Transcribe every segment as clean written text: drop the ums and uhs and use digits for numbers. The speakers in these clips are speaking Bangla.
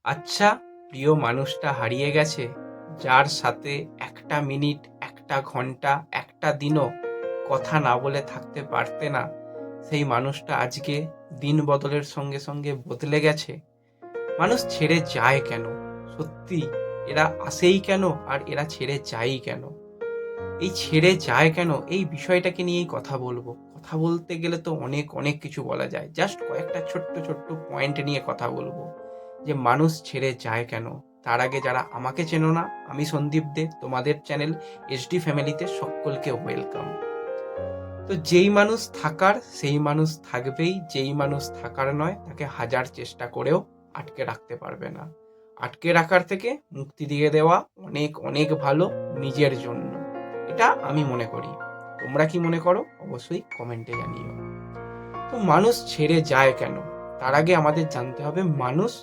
আচ্ছা, প্রিয় মানুষটা হারিয়ে গেছে, যার সাথে একটা মিনিট, একটা ঘন্টা, একটা দিনও কথা না বলে থাকতে পারতে না, সেই মানুষটা আজকে দিন বদলের সঙ্গে সঙ্গে বদলে গেছে। মানুষ ছেড়ে যায় কেন? সত্যি, এরা আসেই কেন আর এরা ছেড়ে যায়ই কেন? এই ছেড়ে যায় কেন, এই বিষয়টাকে নিয়েই কথা বলবো। কথা বলতে গেলে তো অনেক অনেক কিছু বলা যায়, জাস্ট কয়েকটা ছোট্ট ছোট্ট পয়েন্ট নিয়ে কথা বলবো যে মানুষ ছেড়ে যায় কেন। তার আগে যারা আমাকে চেনো না, আমি সন্দীপ দে, তোমাদের চ্যানেল এইচডি ফ্যামিলিতে সকলকে ওয়েলকাম। তো যেই মানুষ থাকার সেই মানুষ থাকবেই, যেই মানুষ থাকার নয় তাকে হাজার চেষ্টা করেও আটকে রাখতে পারবে না। আটকে রাখার থেকে মুক্তি দিয়ে দেওয়া অনেক অনেক ভালো নিজের জন্য, এটা আমি মনে করি। তোমরা কি মনে করো অবশ্যই কমেন্টে জানিও। তো মানুষ ছেড়ে যায় কেন, তার আগে আমাদের জানতে হবে মানুষ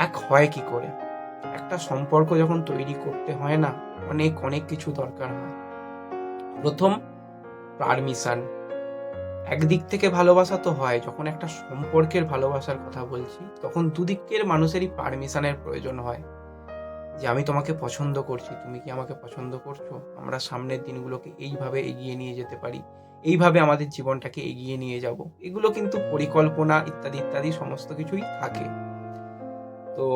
এক হয় কি করে। একটা সম্পর্ক যখন তৈরি করতে হয় না, অনেক অনেক কিছু দরকার হয়। প্রথম, পারমিশন। একদিক থেকে ভালোবাসা তো হয়, যখন একটা সম্পর্কের ভালোবাসার কথা বলছি তখন দুদিকের মানুষেরই পারমিশনের প্রয়োজন হয়। যে আমি তোমাকে পছন্দ করছি, তুমি কি আমাকে পছন্দ করছো, আমরা সামনের দিনগুলোকে এইভাবে এগিয়ে নিয়ে যেতে পারি, এইভাবে আমাদের জীবনটাকে এগিয়ে নিয়ে যাব। এগুলো কিন্তু পরিকল্পনা ইত্যাদি ইত্যাদি সমস্ত কিছুই থাকে। তো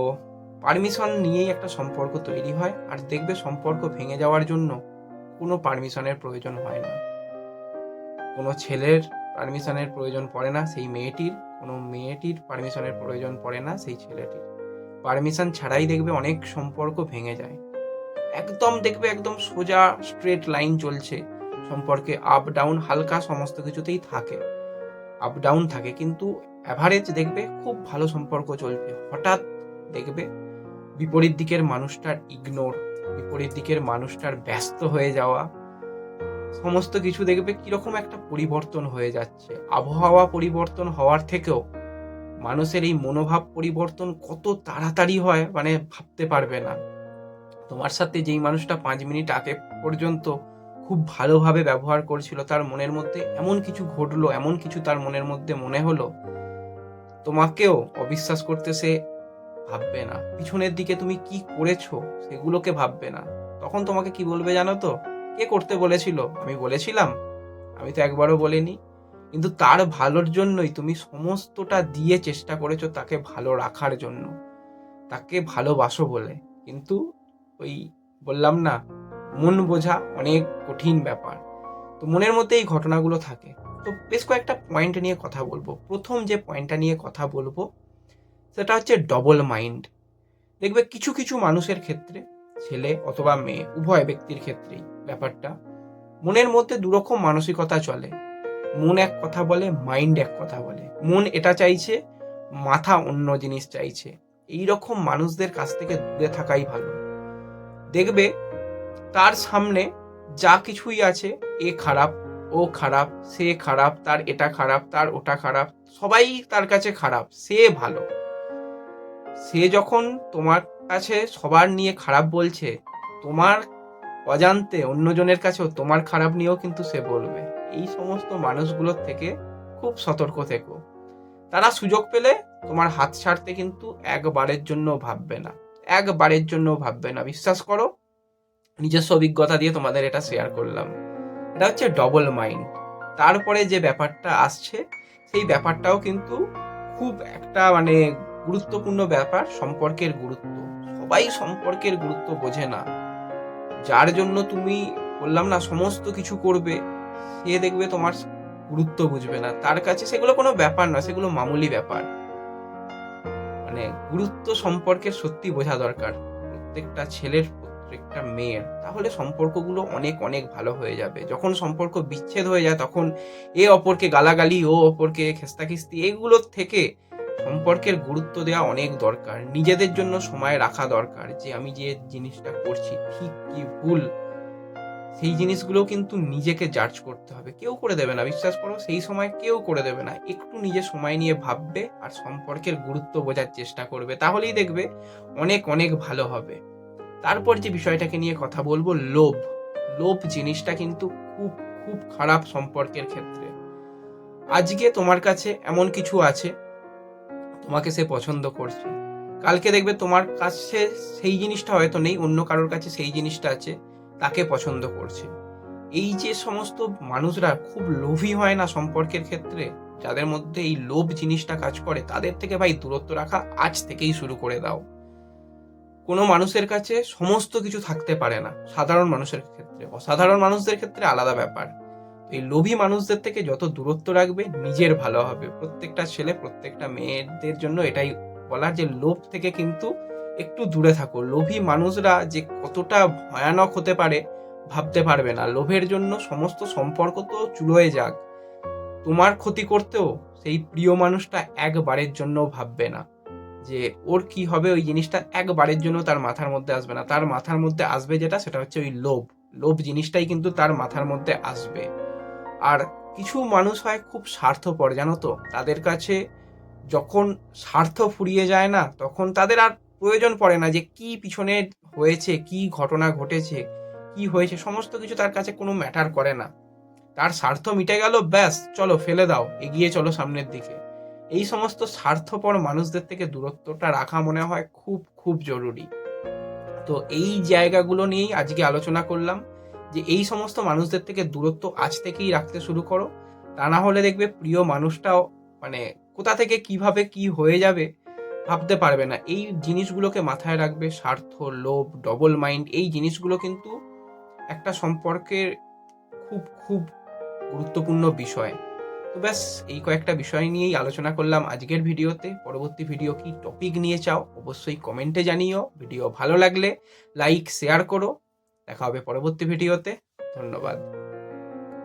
পারমিশন নিয়েই একটা সম্পর্ক তৈরি হয়। আর দেখবে সম্পর্ক ভেঙে যাওয়ার জন্য কোনো পারমিশনের প্রয়োজন হয় না। কোনো ছেলের পারমিশনের প্রয়োজন পড়ে না সেই মেয়েটির, কোনো মেয়েটির পারমিশনের প্রয়োজন পড়ে না সেই ছেলেটির। পারমিশন ছাড়াই দেখবে অনেক সম্পর্ক ভেঙে যায়। একদম দেখবে একদম সোজা স্ট্রেট লাইন চলছে সম্পর্কে, আপ ডাউন হালকা সমস্ত কিছুতেই থাকে, আপ ডাউন থাকে, কিন্তু অ্যাভারেজ দেখবে খুব ভালো সম্পর্ক চলছে। হঠাৎ দেখবে বিপরীত দিকের মানুষটার ইগনোর, বিপরীত দিকের মানুষটার ব্যস্ত হয়ে যাওয়া, সমস্ত কিছু দেখবে কিরকম একটা পরিবর্তন হয়ে যাচ্ছে। আবহাওয়া পরিবর্তন হওয়ার থেকেও মানুষের এই মনোভাব পরিবর্তন কত তাড়াতাড়ি হয় মানে ভাবতে পারবে না। তোমার সাথে যেই মানুষটা 5 মিনিট আগে পর্যন্ত খুব ভালোভাবে ব্যবহার করছিল, তার মনের মধ্যে এমন কিছু ঘটলো, এমন কিছু তার মনের মধ্যে মনে হলো, তোমাকেও অবিশ্বাস করতে সে ভাববে না। পিছনের দিকে তুমি কি করেছো সেগুলোকে ভাববে না। তখন তোমাকে কি বলবে জানো তো? কে করতে বলেছিল? আমি বলেছিলাম? আমি তো একবারও বলিনি। কিন্তু তার ভালোর জন্যই তুমি সমস্তটা দিয়ে চেষ্টা করেছো তাকে ভালো রাখার জন্য, তাকে ভালোবাসো বলে। কিন্তু ওই বললাম না, মন বোঝা অনেক কঠিন ব্যাপার। তো মনের মধ্যে এই ঘটনাগুলো থাকে। তো বেশ কয়েকটা পয়েন্ট নিয়ে কথা বলবো। প্রথম যে পয়েন্টটা নিয়ে কথা বলবো সেটা হচ্ছে ডবল মাইন্ড। দেখবে কিছু কিছু মানুষের ক্ষেত্রে, ছেলে অথবা মেয়ে উভয় ব্যক্তির ক্ষেত্রেই ব্যাপারটা, মনের মধ্যে দুরকম মানসিকতা চলে। মন এক কথা বলে, মাইন্ড এক কথা বলে। মন এটা চাইছে, মাথা অন্য জিনিস চাইছে। এই রকম মানুষদের কাছ থেকে দূরে থাকাই ভালো। দেখবে তার সামনে যা কিছুই আছে, এ খারাপ, ও খারাপ, সে খারাপ, তার এটা খারাপ, তার ওটা খারাপ, সবাই তার কাছে খারাপ, সে ভালো। সে যখন তোমার কাছে সবার নিয়ে খারাপ বলছে, তোমার অজান্তে অন্যজনের কাছেও তোমার খারাপ নিয়েও কিন্তু সে বলবে। এই সমস্ত মানুষগুলোর থেকে খুব সতর্ক থেকো। তারা সুযোগ পেলে তোমার হাত ছাড়তে কিন্তু একবারের জন্য ভাববে না, একবারের জন্য ভাববে না, বিশ্বাস করো। নিজস্ব অভিজ্ঞতা দিয়ে তোমাদের এটা শেয়ার করলাম। এটা হচ্ছে ডবল মাইন্ড। তারপরে যে ব্যাপারটা আসছে, সেই ব্যাপারটাও কিন্তু খুব একটা মানে গুরুত্বপূর্ণ ব্যাপার, সম্পর্কের গুরুত্ব। সবাই সম্পর্কের গুরুত্ব বোঝে না। যার জন্য তুমি বললাম না সমস্ত কিছু করবে, সে দেখবে তোমার গুরুত্ব বুঝবে না। তার কাছে সেগুলো কোনো ব্যাপার না, সেগুলো মামুলি ব্যাপার। মানে গুরুত্ব সম্পর্কের সত্যি বোঝা দরকার প্রত্যেকটা ছেলের, প্রত্যেকটা মেয়ের। তাহলে সম্পর্কগুলো অনেক অনেক ভালো হয়ে যাবে। যখন সম্পর্ক বিচ্ছেদ হয়ে যায় তখন এ অপরকে গালাগালি, ও অপরকে খেস্তাখিস্তি, এগুলোর থেকে সম্পর্কের গুরুত্ব দেওয়া অনেক দরকার। নিজেদের জন্য সময় রাখা দরকার, যে আমি যে জিনিসটা করছি ঠিক কি ভুল, সেই জিনিসগুলো কিন্তু নিজেকে জাজ করতে হবে। কেউ করে দেবে না, বিশ্বাস করো, সেই সময় কেউ করে দেবে না। একটু নিজে সময় নিয়ে ভাববে আর সম্পর্কের গুরুত্ব বোঝার চেষ্টা করবে, তাহলেই দেখবে অনেক অনেক ভালো হবে। তারপর যে বিষয়টাকে নিয়ে কথা বলবো, লোভ। লোভ জিনিসটা কিন্তু খুব খুব খারাপ সম্পর্কের ক্ষেত্রে। আজকে তোমার কাছে এমন কিছু আছে, তোমাকে সে পছন্দ করছে, কালকে দেখবে তোমার কাছে সেই জিনিসটা হয়তো নেই, অন্য কারোর কাছে সেই জিনিসটা আছে, তাকে পছন্দ করছে। এই যে সমস্ত মানুষরা খুব লোভী হয় না সম্পর্কের ক্ষেত্রে, যাদের মধ্যে এই লোভ জিনিসটা কাজ করে, তাদের থেকে ভাই দূরত্ব রাখা আজ থেকেই শুরু করে দাও। কোনো মানুষের কাছে সমস্ত কিছু থাকতে পারে না, সাধারণ মানুষের ক্ষেত্রে। অসাধারণ মানুষদের ক্ষেত্রে আলাদা ব্যাপার। এই লোভী মানুষদের থেকে যত দূরত্ব রাখবে নিজের ভালো হবে। প্রত্যেকটা ছেলে প্রত্যেকটা মেয়েদের জন্য এটাই বলার, যে লোভ থেকে কিন্তু একটু দূরে থাকো। লোভী মানুষরা যে কতটা ভয়ানক হতে পারে ভাবতে পারবে না। লোভের জন্য সমস্ত সম্পর্ক তো চুলোয় যাক, তোমার ক্ষতি করতেও সেই প্রিয় মানুষটা একবারের জন্য ভাববে না যে ওর কি হবে। ওই জিনিসটা একবারের জন্য তার মাথার মধ্যে আসবে না। তার মাথার মধ্যে আসবে যেটা, সেটা হচ্ছে ওই লোভ। লোভ জিনিসটাই কিন্তু তার মাথার মধ্যে আসবে। আর কিছু মানুষ হয় খুব স্বার্থপর, জানো তো, তাদের কাছে যখন স্বার্থ ফুরিয়ে যায় না, তখন তাদের আর প্রয়োজন পড়ে না যে কি পিছনে হয়েছে, কি ঘটনা ঘটেছে, কি হয়েছে, সমস্ত কিছু তার কাছে কোনো ম্যাটার করে না। তার স্বার্থ মিটে গেল, ব্যাস চলো ফেলে দাও, এগিয়ে চলো সামনের দিকে। এই সমস্ত স্বার্থপর মানুষদের থেকে দূরত্বটা রাখা মনে হয় খুব খুব জরুরি। তো এই জায়গাগুলো নিয়েই আজকে আলোচনা করলাম, যে এই সমস্ত মানুষদের থেকে দূরত্ব আজ থেকেই রাখতে শুরু করো। তা না হলে দেখবে প্রিয় মানুষটাও মানে কোথা থেকে কিভাবে কি হয়ে যাবে ভাবতে পারবে না। এই জিনিসগুলোকে মাথায় রাখবে। স্বার্থ, লোভ, ডবল মাইন্ড, এই জিনিসগুলো কিন্তু একটা সম্পর্কের খুব খুব গুরুত্বপূর্ণ বিষয়। তো ব্যাস এই কয়েকটা বিষয় নিয়েই আলোচনা করলাম আজকের ভিডিওতে। পরবর্তী ভিডিও কি টপিক নিয়ে চাও অবশ্যই কমেন্টে জানিও। ভিডিও ভালো লাগলে লাইক শেয়ার করো। দেখা হবে পরবর্তী ভিডিওতে। ধন্যবাদ।